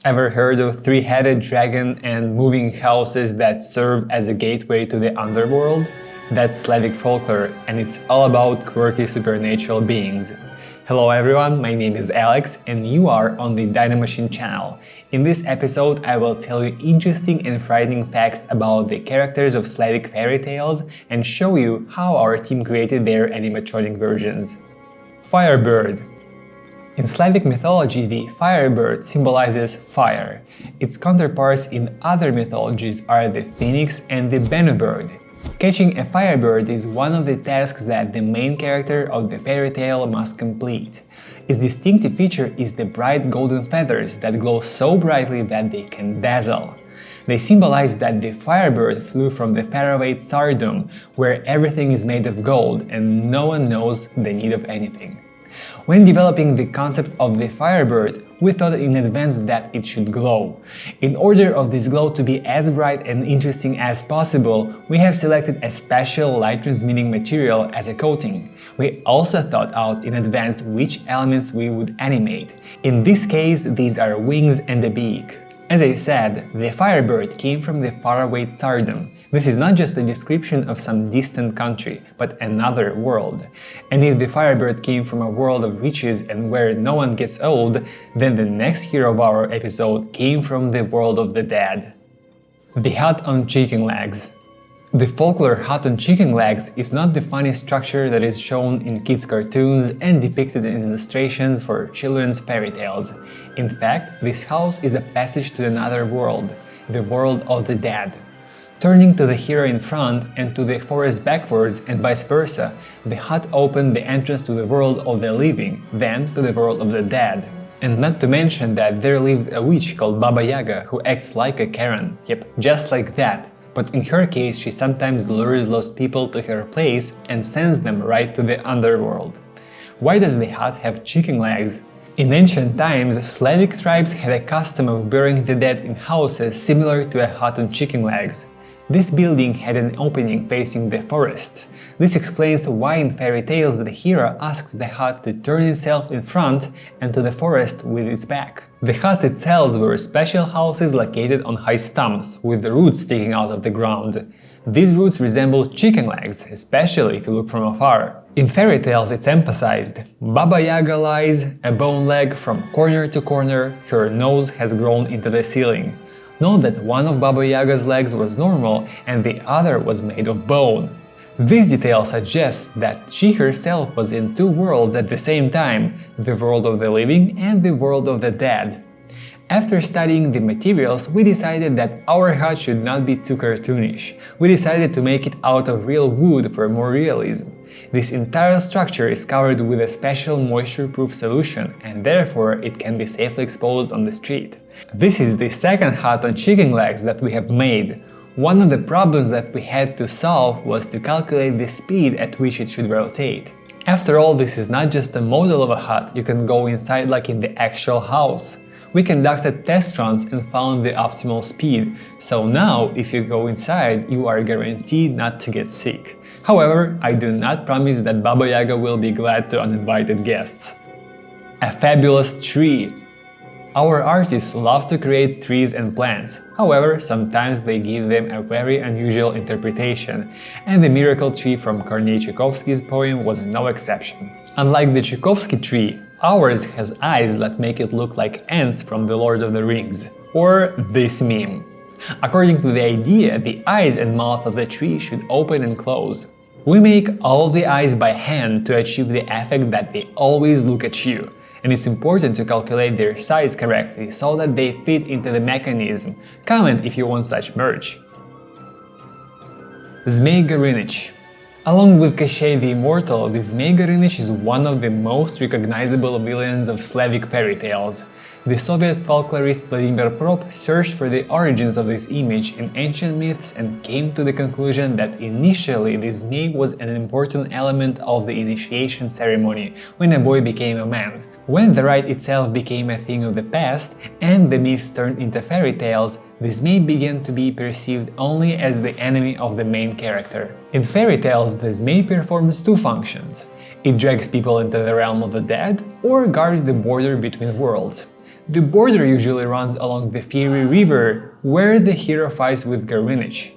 Ever heard of three-headed dragon and moving houses that serve as a gateway to the underworld? That's Slavic Folklore, and it's all about quirky supernatural beings. Hello everyone, my name is Alex and you are on the DINOMACHINE channel. In this episode I will tell you interesting and frightening facts about the characters of Slavic fairy tales and show you how our team created their animatronic versions. Firebird. In Slavic mythology, the Firebird symbolizes fire. Its counterparts in other mythologies are the phoenix and the Beno bird. Catching a Firebird is one of the tasks that the main character of the fairy tale must complete. Its distinctive feature is the bright golden feathers that glow so brightly that they can dazzle. They symbolize that the Firebird flew from the faraway Tsardom, where everything is made of gold and no one knows the need of anything. When developing the concept of the Firebird, we thought in advance that it should glow. In order of this glow to be as bright and interesting as possible, we have selected a special light-transmitting material as a coating. We also thought out in advance which elements we would animate. In this case, these are wings and a beak. As I said, the Firebird came from the faraway Tsardom. This is not just a description of some distant country, but another world. And if the Firebird came from a world of riches and where no one gets old, then the next hero of our episode came from the world of the dead. The hut on chicken legs. The folklore hut on chicken legs is not the funny structure that is shown in kids' cartoons and depicted in illustrations for children's fairy tales. In fact, this house is a passage to another world, the world of the dead. Turning to the hero in front and to the forest backwards and vice versa, the hut opened the entrance to the world of the living, then to the world of the dead. And not to mention that there lives a witch called Baba Yaga who acts like a Karen, yep, just like that. But in her case, she sometimes lures lost people to her place and sends them right to the underworld. Why does the hut have chicken legs? In ancient times, Slavic tribes had a custom of burying the dead in houses similar to a hut on chicken legs. This building had an opening facing the forest. This explains why in fairy tales the hero asks the hut to turn itself in front and to the forest with its back. The huts itself were special houses located on high stumps, with the roots sticking out of the ground. These roots resemble chicken legs, especially if you look from afar. In fairy tales it's emphasized. Baba Yaga lies, a bone leg from corner to corner, her nose has grown into the ceiling. Note that one of Baba Yaga's legs was normal and the other was made of bone. This detail suggests that she herself was in two worlds at the same time, the world of the living and the world of the dead. After studying the materials, we decided that our hut should not be too cartoonish. We decided to make it out of real wood for more realism. This entire structure is covered with a special moisture-proof solution and therefore it can be safely exposed on the street. This is the second hut on chicken legs that we have made. One of the problems that we had to solve was to calculate the speed at which it should rotate. After all, this is not just a model of a hut, you can go inside like in the actual house. We conducted test runs and found the optimal speed, so now if you go inside, you are guaranteed not to get sick. However, I do not promise that Baba Yaga will be glad to uninvited guests. A fabulous tree. Our artists love to create trees and plants, however, sometimes they give them a very unusual interpretation, and the miracle tree from Kornei Tchaikovsky's poem was no exception. Unlike the Tchaikovsky tree, ours has eyes that make it look like ants from The Lord of the Rings, or this meme. According to the idea, the eyes and mouth of the tree should open and close. We make all of the eyes by hand to achieve the effect that they always look at you. And it's important to calculate their size correctly so that they fit into the mechanism. Comment if you want such merch. Zmei Gorynich. Along with Koschei the Immortal, the Zmei Gorynich is one of the most recognizable villains of Slavic fairy tales. The Soviet folklorist Vladimir Prop searched for the origins of this image in ancient myths and came to the conclusion that initially the Zmei was an important element of the initiation ceremony, when a boy became a man. When the rite itself became a thing of the past and the myths turned into fairy tales, the Zmei began to be perceived only as the enemy of the main character. In fairy tales, the Zmei performs two functions. It drags people into the realm of the dead or guards the border between worlds. The border usually runs along the fiery river, where the hero fights with Gorynich.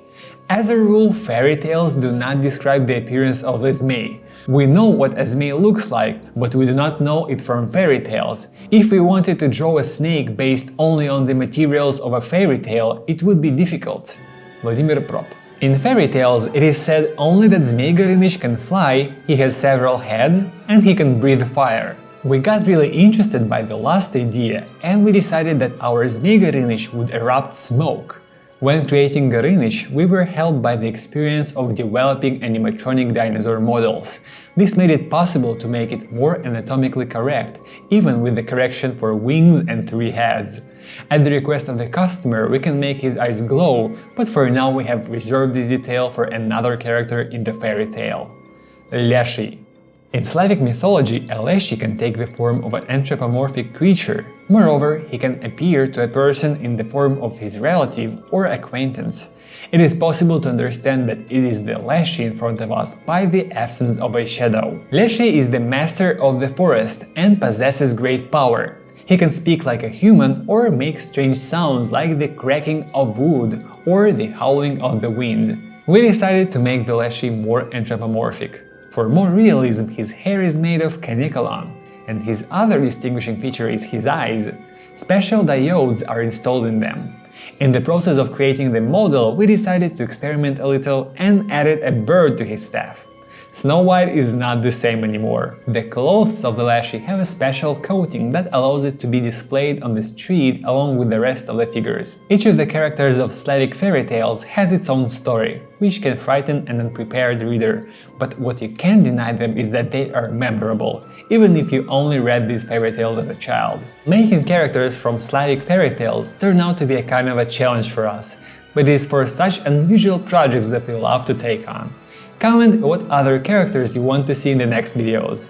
As a rule, fairy tales do not describe the appearance of a Zmei. We know what a Zmei looks like, but we do not know it from fairy tales. If we wanted to draw a snake based only on the materials of a fairy tale, it would be difficult. Vladimir Prop. In fairy tales, it is said only that Zmei Gorynich can fly, he has several heads, and he can breathe fire. We got really interested by the last idea, and we decided that our Zmei Gorynich would erupt smoke. When creating Gorynich, we were helped by the experience of developing animatronic dinosaur models. This made it possible to make it more anatomically correct, even with the correction for wings and 3 heads. At the request of the customer, we can make his eyes glow, but for now we have reserved this detail for another character in the fairy tale. Leshy. In Slavic mythology, a Leshy can take the form of an anthropomorphic creature. Moreover, he can appear to a person in the form of his relative or acquaintance. It is possible to understand that it is the Leshy in front of us by the absence of a shadow. Leshy is the master of the forest and possesses great power. He can speak like a human or make strange sounds like the cracking of wood or the howling of the wind. We decided to make the Leshy more anthropomorphic. For more realism, his hair is made of caniculum, and his other distinguishing feature is his eyes. Special diodes are installed in them. In the process of creating the model, we decided to experiment a little and added a bird to his staff. Snow White is not the same anymore. The clothes of the Leshy have a special coating that allows it to be displayed on the street along with the rest of the figures. Each of the characters of Slavic fairy tales has its own story, which can frighten an unprepared reader, but what you can't deny them is that they are memorable, even if you only read these fairy tales as a child. Making characters from Slavic fairy tales turned out to be a kind of a challenge for us, but it is for such unusual projects that we love to take on. Comment what other characters you want to see in the next videos.